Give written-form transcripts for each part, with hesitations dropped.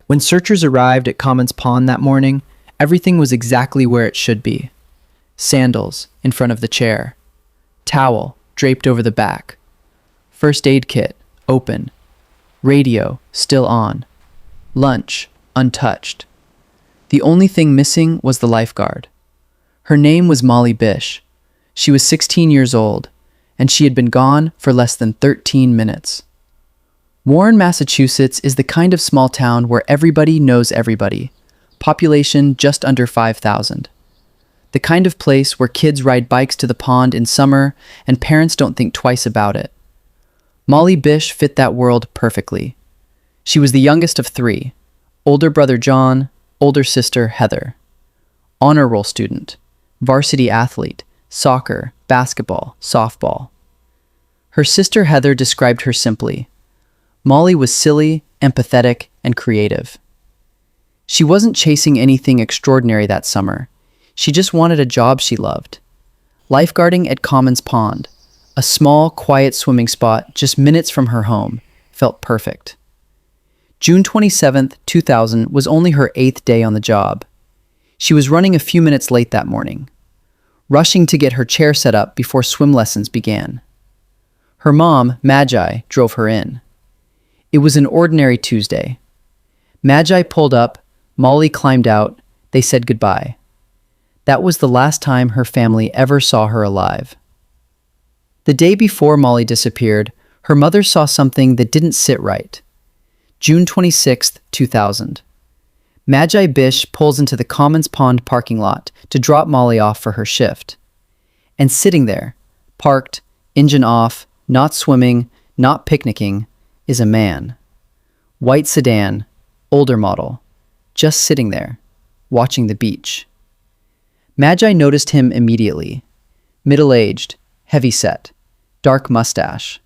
When searchers arrived at Comins Pond that morning, everything was exactly where it should be. Sandals in front of the chair. Towel draped over the back. First aid kit open. Radio still on. Lunch untouched. The only thing missing was the lifeguard. Her name was Molly Bish. She was 16 years old, and she had been gone for less than 13 minutes. Warren, Massachusetts is the kind of small town where everybody knows everybody. Population just under 5,000. The kind of place where kids ride bikes to the pond in summer and parents don't think twice about it. Molly Bish fit that world perfectly. She was the youngest of three. Older brother John, older sister Heather. Honor roll student, varsity athlete, soccer, basketball, softball. Her sister Heather described her simply. Molly was silly, empathetic, and creative. She wasn't chasing anything extraordinary that summer. She just wanted a job she loved. Lifeguarding at Comins Pond, a small, quiet swimming spot just minutes from her home, felt perfect. June 27, 2000 was only her 8th day on the job. She was running a few minutes late that morning, rushing to get her chair set up before swim lessons began. Her mom, Magi, drove her in. It was an ordinary Tuesday. Magi pulled up, Molly climbed out, they said goodbye. That was the last time her family ever saw her alive. The day before Molly disappeared, her mother saw something that didn't sit right. June 26, 2000. Magi Bish pulls into the Comins Pond parking lot to drop Molly off for her shift. And sitting there, parked, engine off, not swimming, not picnicking, is a man. White sedan, older model, just sitting there, watching the beach. Magi noticed him immediately. Middle-aged, heavy-set, dark mustache.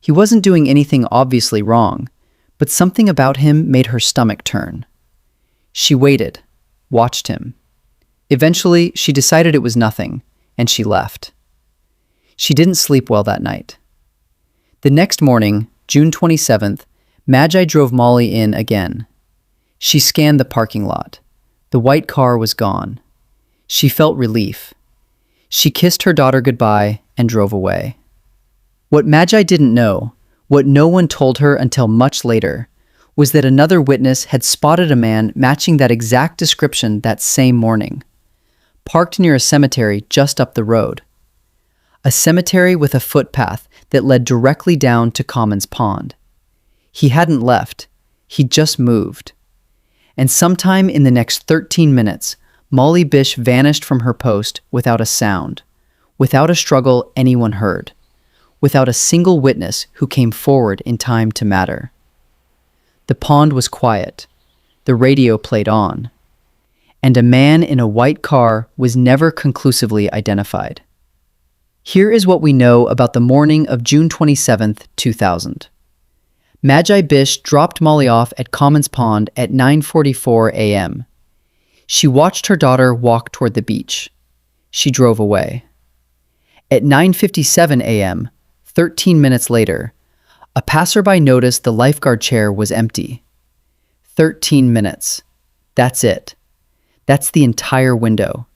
He wasn't doing anything obviously wrong, but something about him made her stomach turn. She waited, watched him. Eventually, she decided it was nothing, and she left. She didn't sleep well that night. The next morning, June 27th, Magi drove Molly in again. She scanned the parking lot. The white car was gone. She felt relief. She kissed her daughter goodbye and drove away. What Magi didn't know, what no one told her until much later, was that another witness had spotted a man matching that exact description that same morning, parked near a cemetery just up the road. A cemetery with a footpath that led directly down to Comins Pond. He hadn't left, he'd just moved. And sometime in the next 13 minutes, Molly Bish vanished from her post without a sound, without a struggle anyone heard, without a single witness who came forward in time to matter. The pond was quiet. The radio played on. And a man in a white car was never conclusively identified. Here is what we know about the morning of June 27, 2000. Magi Bish dropped Molly off at Comins Pond at 9:44 a.m. She watched her daughter walk toward the beach. She drove away. At 9:57 a.m., 13 minutes later, a passerby noticed the lifeguard chair was empty. 13 minutes. That's it. That's the entire window.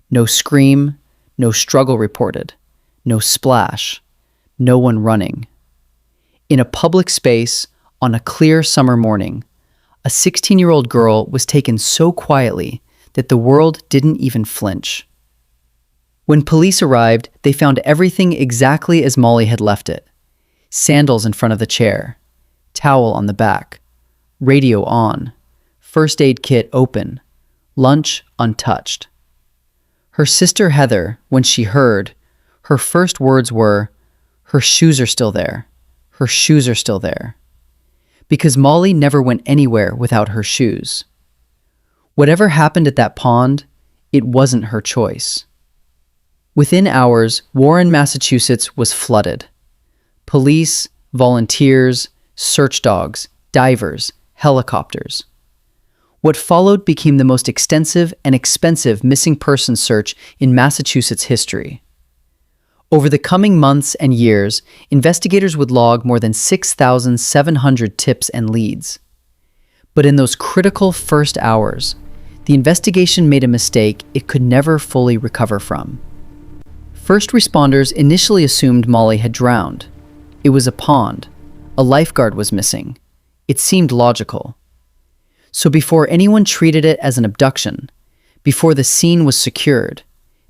No scream, no struggle reported, no splash, no one running. In a public space, on a clear summer morning, a 16-year-old girl was taken so quietly that the world didn't even flinch. When police arrived, they found everything exactly as Molly had left it. Sandals in front of the chair, towel on the back, radio on, first aid kit open, lunch untouched. Her sister Heather, when she heard, her first words were, "Her shoes are still there. Her shoes are still there." Because Molly never went anywhere without her shoes. Whatever happened at that pond, it wasn't her choice. Within hours, Warren, Massachusetts was flooded. Police, volunteers, search dogs, divers, helicopters. What followed became the most extensive and expensive missing persons search in Massachusetts history. Over the coming months and years, investigators would log more than 6,700 tips and leads. But in those critical first hours, the investigation made a mistake it could never fully recover from. First responders initially assumed Molly had drowned. It was a pond. A lifeguard was missing. It seemed logical. So before anyone treated it as an abduction, before the scene was secured,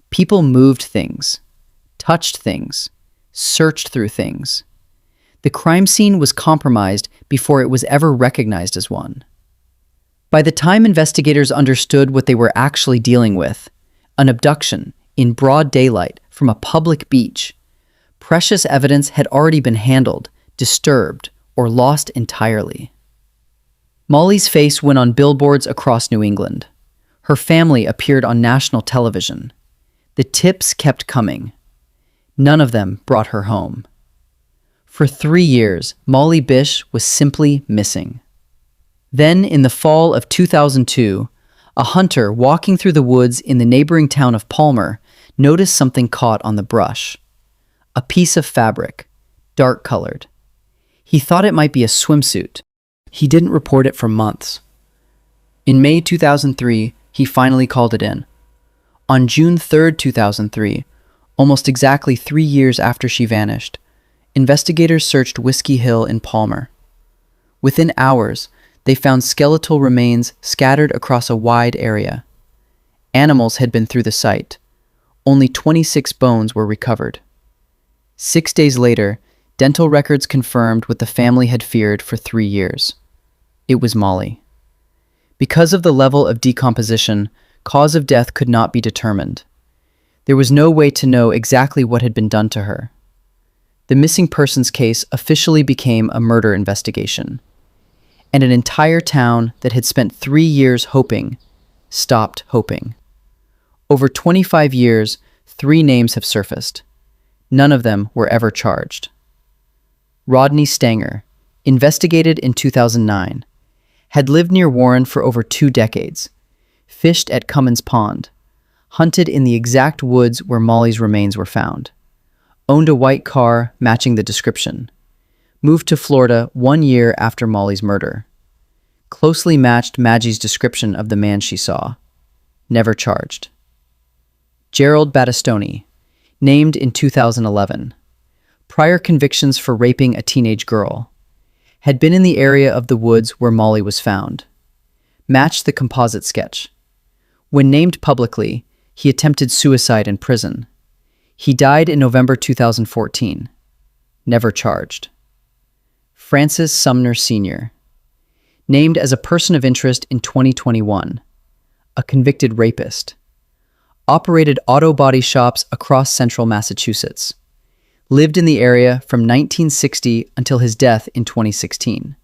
people moved things, touched things, searched through things. The crime scene was compromised before it was ever recognized as one. By the time investigators understood what they were actually dealing with, an abduction in broad daylight from a public beach, precious evidence had already been handled, disturbed, or lost entirely. Molly's face went on billboards across New England. Her family appeared on national television. The tips kept coming. None of them brought her home. For 3 years, Molly Bish was simply missing. Then, in the fall of 2002, a hunter walking through the woods in the neighboring town of Palmer noticed something caught on the brush. A piece of fabric, dark-colored. He thought it might be a swimsuit. He didn't report it for months. In May 2003, he finally called it in. On June 3, 2003, almost exactly 3 years after she vanished, investigators searched Whiskey Hill in Palmer. Within hours, they found skeletal remains scattered across a wide area. Animals had been through the site. Only 26 bones were recovered. 6 days later, dental records confirmed what the family had feared for 3 years. It was Molly. Because of the level of decomposition, cause of death could not be determined. There was no way to know exactly what had been done to her. The missing persons case officially became a murder investigation. And an entire town that had spent 3 years hoping, stopped hoping. Over 25 years, 3 names have surfaced. None of them were ever charged. Rodney Stanger, investigated in 2009, had lived near Warren for over 2 decades, fished at Comins Pond, hunted in the exact woods where Molly's remains were found, owned a white car matching the description, moved to Florida 1 year after Molly's murder, closely matched Maggie's description of the man she saw, never charged. Gerald Battistoni, named in 2011, prior convictions for raping a teenage girl, had been in the area of the woods where Molly was found, matched the composite sketch. When named publicly, he attempted suicide in prison. He died in November 2014, never charged. Francis Sumner Sr., named as a person of interest in 2021, a convicted rapist, operated auto body shops across central Massachusetts, lived in the area from 1960 until his death in 2016.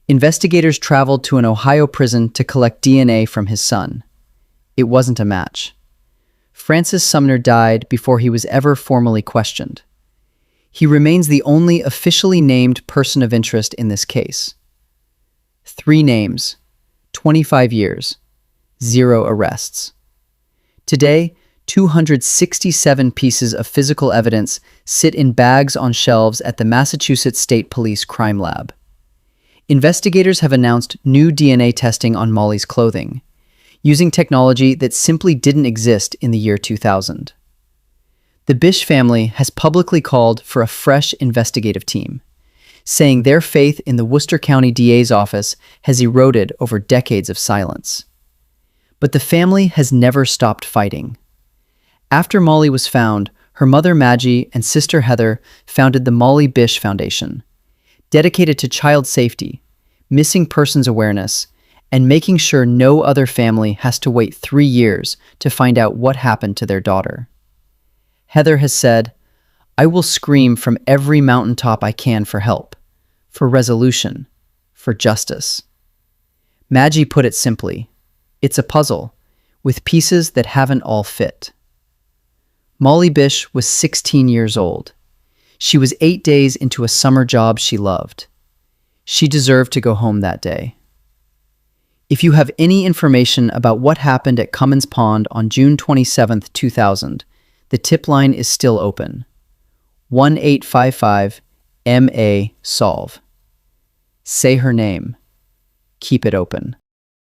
Investigators traveled to an Ohio prison to collect DNA from his son. It wasn't a match. Francis Sumner died before he was ever formally questioned. He remains the only officially named person of interest in this case. 3 names, 25 years, 0 arrests. Today, 267 pieces of physical evidence sit in bags on shelves at the Massachusetts State Police Crime Lab. Investigators have announced new DNA testing on Molly's clothing, using technology that simply didn't exist in the year 2000. The Bish family has publicly called for a fresh investigative team, saying their faith in the Worcester County DA's office has eroded over decades of silence. But the family has never stopped fighting. After Molly was found, her mother Maggie and sister Heather founded the Molly Bish Foundation, dedicated to child safety, missing persons awareness, and making sure no other family has to wait 3 years to find out what happened to their daughter. Heather has said, "I will scream from every mountaintop I can for help, for resolution, for justice." Maggie put it simply, it's a puzzle, with pieces that haven't all fit. Molly Bish was 16 years old. She was 8 days into a summer job she loved. She deserved to go home that day. If you have any information about what happened at Comins Pond on June 27, 2000, the tip line is still open. 1-855-MA-SOLVE. Say her name. keep it open.